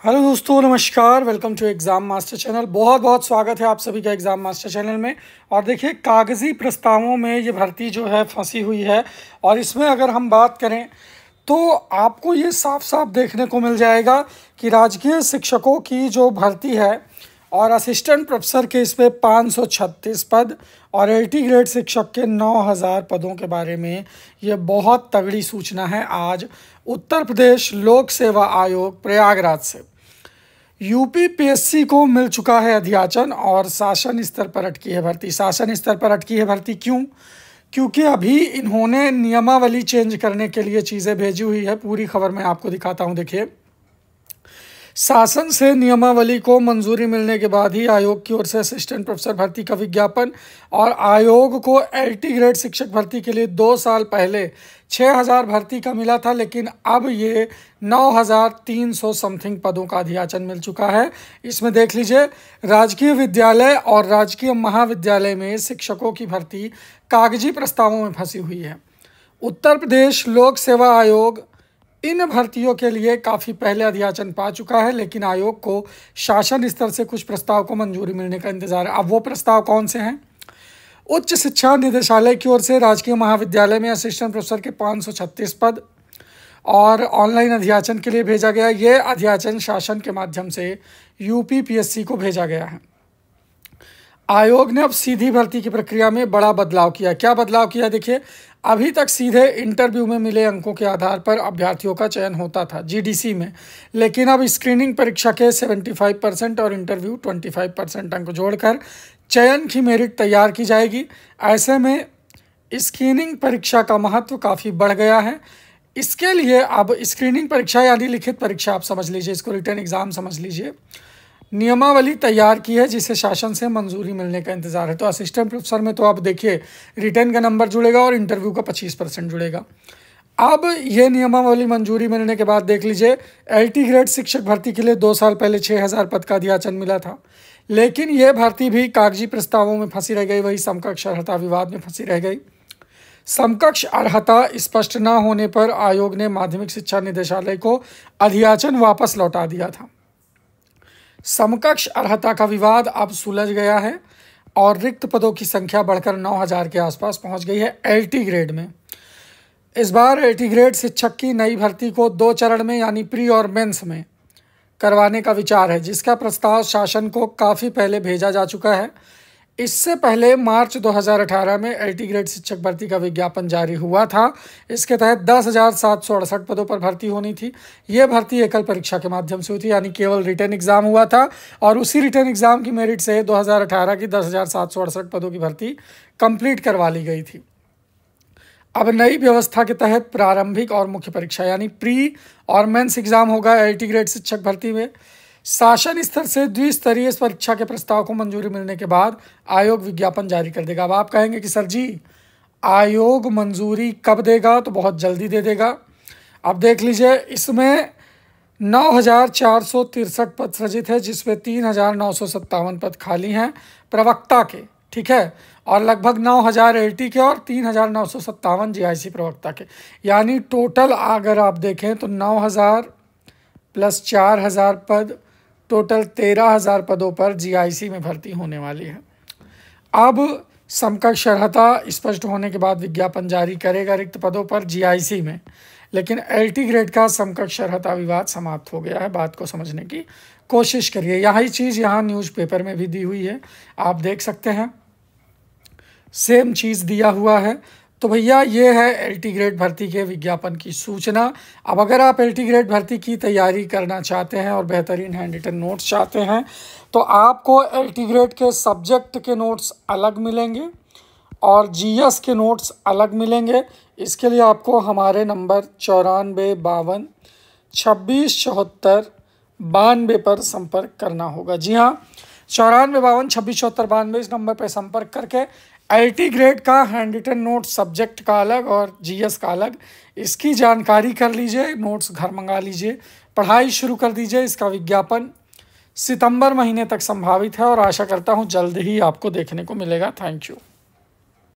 Hello दोस्तों, नमस्कार। Welcome to Exam Master channel. बहुत बहुत स्वागत है आप सभी का एग्ज़ाम मास्टर चैनल में। और देखिए, कागज़ी प्रस्तावों में ये भर्ती जो है फंसी हुई है। और इसमें अगर हम बात करें तो आपको ये साफ साफ देखने को मिल जाएगा कि राजकीय शिक्षकों की जो भर्ती है और असिस्टेंट प्रोफेसर के इस पे 536 पद और एलटी ग्रेड शिक्षक के 9000 पदों के बारे में ये बहुत तगड़ी सूचना है। आज उत्तर प्रदेश लोक सेवा आयोग प्रयागराज से यूपी पीएससी को मिल चुका है अध्याचन और शासन स्तर पर अटकी है भर्ती। शासन स्तर पर अटकी है भर्ती क्यों? क्योंकि अभी इन्होंने नियमावली चेंज करने के लिए चीज़ें भेजी हुई है। पूरी खबर मैं आपको दिखाता हूँ। देखिए, शासन से नियमावली को मंजूरी मिलने के बाद ही आयोग की ओर से असिस्टेंट प्रोफेसर भर्ती का विज्ञापन और आयोग को एलटी ग्रेड शिक्षक भर्ती के लिए 2 साल पहले 6000 भर्ती का मिला था, लेकिन अब ये 9300 समथिंग पदों का अध्याचन मिल चुका है। इसमें देख लीजिए, राजकीय विद्यालय और राजकीय महाविद्यालय में शिक्षकों की भर्ती कागजी प्रस्तावों में फंसी हुई है। उत्तर प्रदेश लोक सेवा आयोग इन भर्तियों के लिए काफ़ी पहले अध्याचन पा चुका है, लेकिन आयोग को शासन स्तर से कुछ प्रस्ताव को मंजूरी मिलने का इंतजार है। अब वो प्रस्ताव कौन से हैं? उच्च शिक्षा निदेशालय की ओर से राजकीय महाविद्यालय में असिस्टेंट प्रोफेसर के 536 पद और ऑनलाइन अध्याचन के लिए भेजा गया। ये अध्याचन शासन के माध्यम से यूपी पीएससी को भेजा गया है। आयोग ने अब सीधी भर्ती की प्रक्रिया में बड़ा बदलाव किया। क्या बदलाव किया? देखिए, अभी तक सीधे इंटरव्यू में मिले अंकों के आधार पर अभ्यर्थियों का चयन होता था जीडीसी में, लेकिन अब स्क्रीनिंग परीक्षा के 75% और इंटरव्यू 25% अंक जोड़कर चयन की मेरिट तैयार की जाएगी। ऐसे में स्क्रीनिंग परीक्षा का महत्व काफ़ी बढ़ गया है। इसके लिए अब स्क्रीनिंग परीक्षा यानी लिखित परीक्षा आप समझ लीजिए, इसको रिटन एग्ज़ाम समझ लीजिए, नियमावली तैयार की है जिसे शासन से मंजूरी मिलने का इंतजार है। तो असिस्टेंट प्रोफेसर में तो आप देखिए, रिटर्न का नंबर जुड़ेगा और इंटरव्यू का 25% जुड़ेगा। अब ये नियमावली मंजूरी मिलने के बाद देख लीजिए, एलटी ग्रेड शिक्षक भर्ती के लिए 2 साल पहले 6000 पद का अध्याचन मिला था, लेकिन ये भर्ती भी कागजी प्रस्तावों में फंसी रह गई, वही समकक्ष अर्हता विवाद में फंसी रह गई। समकक्ष अर्हता स्पष्ट न होने पर आयोग ने माध्यमिक शिक्षा निदेशालय को अध्याचन वापस लौटा दिया था। समकक्ष अर्हता का विवाद अब सुलझ गया है और रिक्त पदों की संख्या बढ़कर 9000 के आसपास पहुंच गई है एलटी ग्रेड में। इस बार एलटी ग्रेड शिक्षक की नई भर्ती को 2 चरण में यानी प्री और मेंस में करवाने का विचार है, जिसका प्रस्ताव शासन को काफ़ी पहले भेजा जा चुका है। इससे पहले मार्च 2018 में एलटी ग्रेड शिक्षक भर्ती का विज्ञापन जारी हुआ था। इसके तहत 10,768 पदों पर भर्ती होनी थी। ये भर्ती एकल परीक्षा के माध्यम से हुई थी, यानी केवल रिटन एग्जाम हुआ था और उसी रिटन एग्जाम की मेरिट से 2018 की 10,768 पदों की भर्ती कंप्लीट करवा ली गई थी। अब नई व्यवस्था के तहत प्रारंभिक और मुख्य परीक्षा यानी प्री और मेंस एग्जाम होगा एलटी ग्रेड शिक्षक भर्ती में। शासन स्तर से द्विस्तरीय परीक्षा के प्रस्ताव को मंजूरी मिलने के बाद आयोग विज्ञापन जारी कर देगा। अब आप कहेंगे कि सर जी, आयोग मंजूरी कब देगा? तो बहुत जल्दी दे देगा। अब देख लीजिए, इसमें 9463 पद सृजित है, जिसमें 3957 पद खाली हैं प्रवक्ता के, ठीक है, और लगभग 9000 एलटी के और 3957 जीआईसी प्रवक्ता के। यानी टोटल अगर आप देखें तो 9000 प्लस 4000 पद, टोटल 13000 पदों पर जीआईसी में भर्ती होने वाली है। अब समकक्ष अर्हता स्पष्ट होने के बाद विज्ञापन जारी करेगा रिक्त पदों पर जीआईसी में, लेकिन एलटी ग्रेड का समकक्ष अर्हता विवाद समाप्त हो गया है। बात को समझने की कोशिश करिए। यही चीज़ यहाँ न्यूज़पेपर में भी दी हुई है, आप देख सकते हैं, सेम चीज़ दिया हुआ है। तो भैया, ये है एलटी ग्रेड भर्ती के विज्ञापन की सूचना। अब अगर आप एलटी ग्रेड भर्ती की तैयारी करना चाहते हैं और बेहतरीन हैंड रिटन नोट्स चाहते हैं, तो आपको एलटी ग्रेड के सब्जेक्ट के नोट्स अलग मिलेंगे और जीएस के नोट्स अलग मिलेंगे। इसके लिए आपको हमारे नंबर 9452 26 74 92 पर संपर्क करना होगा। जी हाँ, 9452 26 74 92 इस नंबर पर संपर्क करके एलटी ग्रेड का हैंड रिटन नोट सब्जेक्ट का अलग और जीएस का अलग, इसकी जानकारी कर लीजिए, नोट्स घर मंगा लीजिए, पढ़ाई शुरू कर दीजिए। इसका विज्ञापन सितंबर महीने तक संभावित है और आशा करता हूँ जल्द ही आपको देखने को मिलेगा। Thank you.